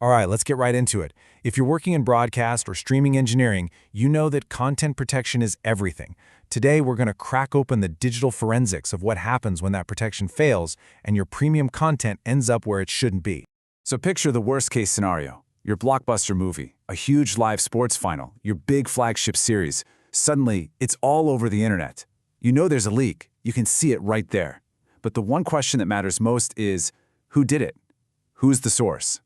All right, let's get right into it. If you're working in broadcast or streaming engineering, you know that content protection is everything. Today, we're going to crack open the digital forensics of what happens when that protection fails and your premium content ends up where it shouldn't be. So picture the worst-case scenario. Your blockbuster movie, a huge live sports final, your big flagship series. Suddenly, it's all over the internet. You know there's a leak. You can see it right there. But the one question that matters most is, who did it? Who's the source?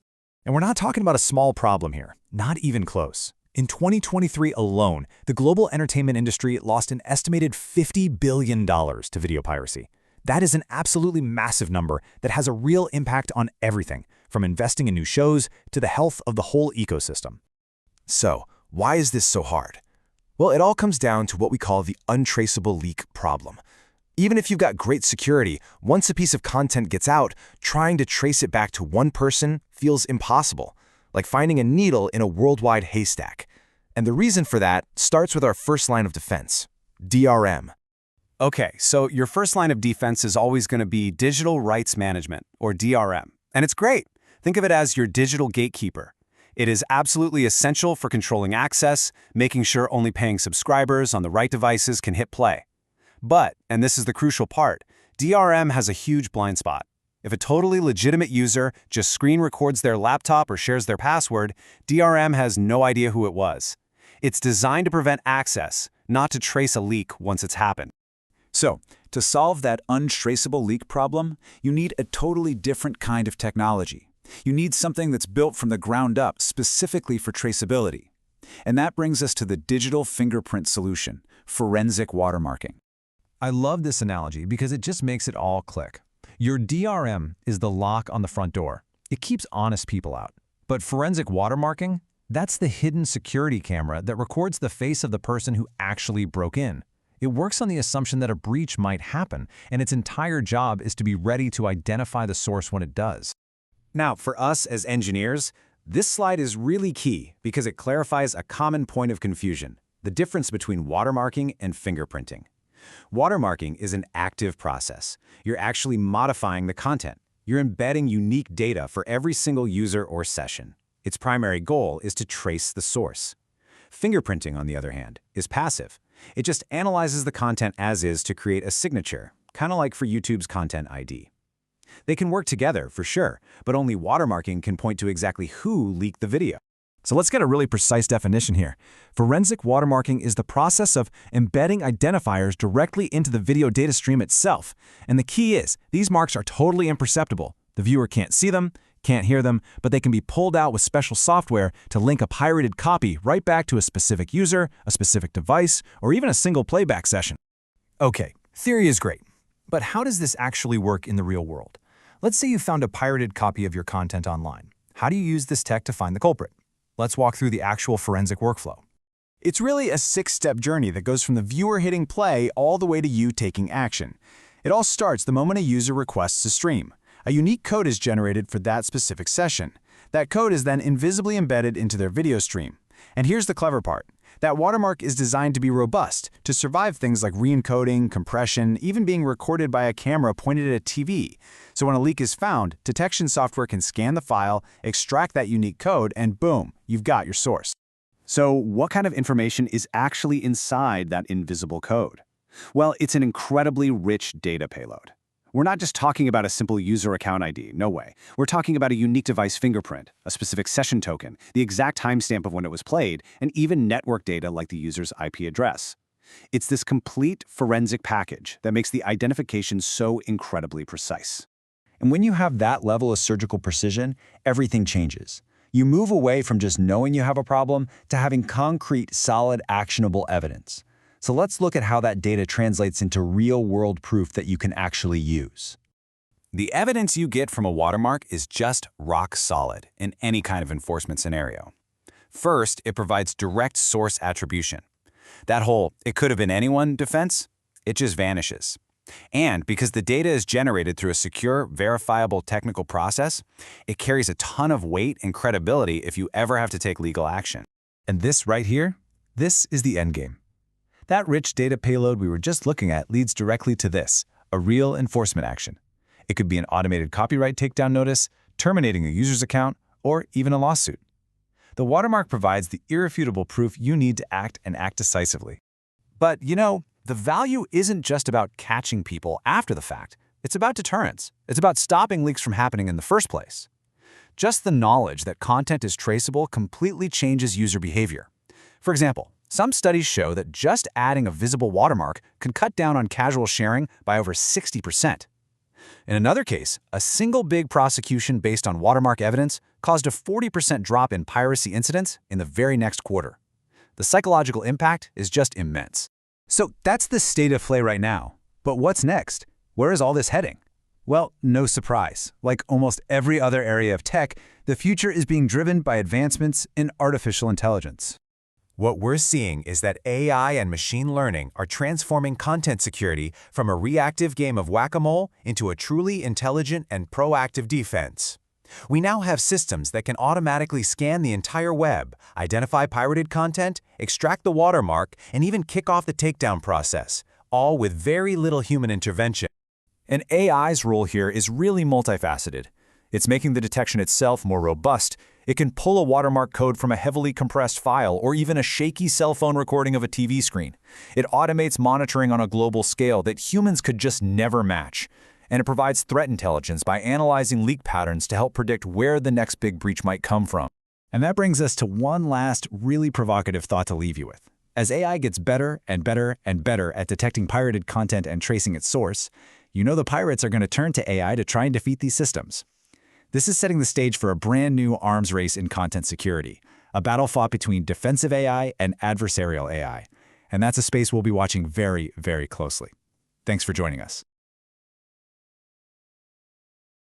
And we're not talking about a small problem here, not even close. In 2023 alone, the global entertainment industry lost an estimated $50 billion to video piracy. That is an absolutely massive number that has a real impact on everything, from investing in new shows to the health of the whole ecosystem. So, why is this so hard? Well, it all comes down to what we call the untraceable leak problem. Even if you've got great security, once a piece of content gets out, trying to trace it back to one person feels impossible, like finding a needle in a worldwide haystack. And the reason for that starts with our first line of defense, DRM. Okay, so your first line of defense is always going to be digital rights management, or DRM. And it's great. Think of it as your digital gatekeeper. It is absolutely essential for controlling access, making sure only paying subscribers on the right devices can hit play. But, and this is the crucial part, DRM has a huge blind spot. If a totally legitimate user just screen records their laptop or shares their password, DRM has no idea who it was. It's designed to prevent access, not to trace a leak once it's happened. So, to solve that untraceable leak problem, you need a totally different kind of technology. You need something that's built from the ground up specifically for traceability. And that brings us to the digital fingerprint solution, forensic watermarking. I love this analogy because it just makes it all click. Your DRM is the lock on the front door. It keeps honest people out. But forensic watermarking? That's the hidden security camera that records the face of the person who actually broke in. It works on the assumption that a breach might happen, and its entire job is to be ready to identify the source when it does. Now, for us as engineers, this slide is really key because it clarifies a common point of confusion, the difference between watermarking and fingerprinting. Watermarking is an active process. You're actually modifying the content. You're embedding unique data for every single user or session. Its primary goal is to trace the source. Fingerprinting, on the other hand, is passive. It just analyzes the content as is to create a signature, kind of like for YouTube's Content ID. They can work together, for sure, but only watermarking can point to exactly who leaked the video. So let's get a really precise definition here. Forensic watermarking is the process of embedding identifiers directly into the video data stream itself. And the key is, these marks are totally imperceptible. The viewer can't see them, can't hear them, but they can be pulled out with special software to link a pirated copy right back to a specific user, a specific device, or even a single playback session. Okay, theory is great. But how does this actually work in the real world? Let's say you found a pirated copy of your content online. How do you use this tech to find the culprit? Let's walk through the actual forensic workflow. It's really a 6-step journey that goes from the viewer hitting play all the way to you taking action. It all starts the moment a user requests a stream. A unique code is generated for that specific session. That code is then invisibly embedded into their video stream. And here's the clever part. That watermark is designed to be robust, to survive things like re-encoding, compression, even being recorded by a camera pointed at a TV. So when a leak is found, detection software can scan the file, extract that unique code, and boom, you've got your source. So what kind of information is actually inside that invisible code? Well, it's an incredibly rich data payload. We're not just talking about a simple user account ID, no way. We're talking about a unique device fingerprint, a specific session token, the exact timestamp of when it was played, and even network data like the user's IP address. It's this complete forensic package that makes the identification so incredibly precise. And when you have that level of surgical precision, everything changes. You move away from just knowing you have a problem to having concrete, solid, actionable evidence. So let's look at how that data translates into real-world proof that you can actually use. The evidence you get from a watermark is just rock solid in any kind of enforcement scenario. First, it provides direct source attribution. That whole "it could have been anyone" defense, it just vanishes. And because the data is generated through a secure, verifiable technical process, it carries a ton of weight and credibility if you ever have to take legal action. And this right here, this is the endgame. That rich data payload we were just looking at leads directly to this, a real enforcement action. It could be an automated copyright takedown notice, terminating a user's account, or even a lawsuit. The watermark provides the irrefutable proof you need to act and act decisively. But, the value isn't just about catching people after the fact. It's about deterrence. It's about stopping leaks from happening in the first place. Just the knowledge that content is traceable completely changes user behavior. For example, some studies show that just adding a visible watermark can cut down on casual sharing by over 60%. In another case, a single big prosecution based on watermark evidence caused a 40% drop in piracy incidents in the very next quarter. The psychological impact is just immense. So that's the state of play right now. But what's next? Where is all this heading? Well, no surprise. Like almost every other area of tech, the future is being driven by advancements in artificial intelligence. What we're seeing is that AI and machine learning are transforming content security from a reactive game of whack-a-mole into a truly intelligent and proactive defense. We now have systems that can automatically scan the entire web, identify pirated content, extract the watermark, and even kick off the takedown process, all with very little human intervention. And AI's role here is really multifaceted. It's making the detection itself more robust. It can pull a watermark code from a heavily compressed file or even a shaky cell phone recording of a TV screen. It automates monitoring on a global scale that humans could just never match. And it provides threat intelligence by analyzing leak patterns to help predict where the next big breach might come from. And that brings us to one last really provocative thought to leave you with. As AI gets better and better and better at detecting pirated content and tracing its source, the pirates are going to turn to AI to try and defeat these systems. This is setting the stage for a brand new arms race in content security, a battle fought between defensive AI and adversarial AI. And that's a space we'll be watching very, very closely. Thanks for joining us.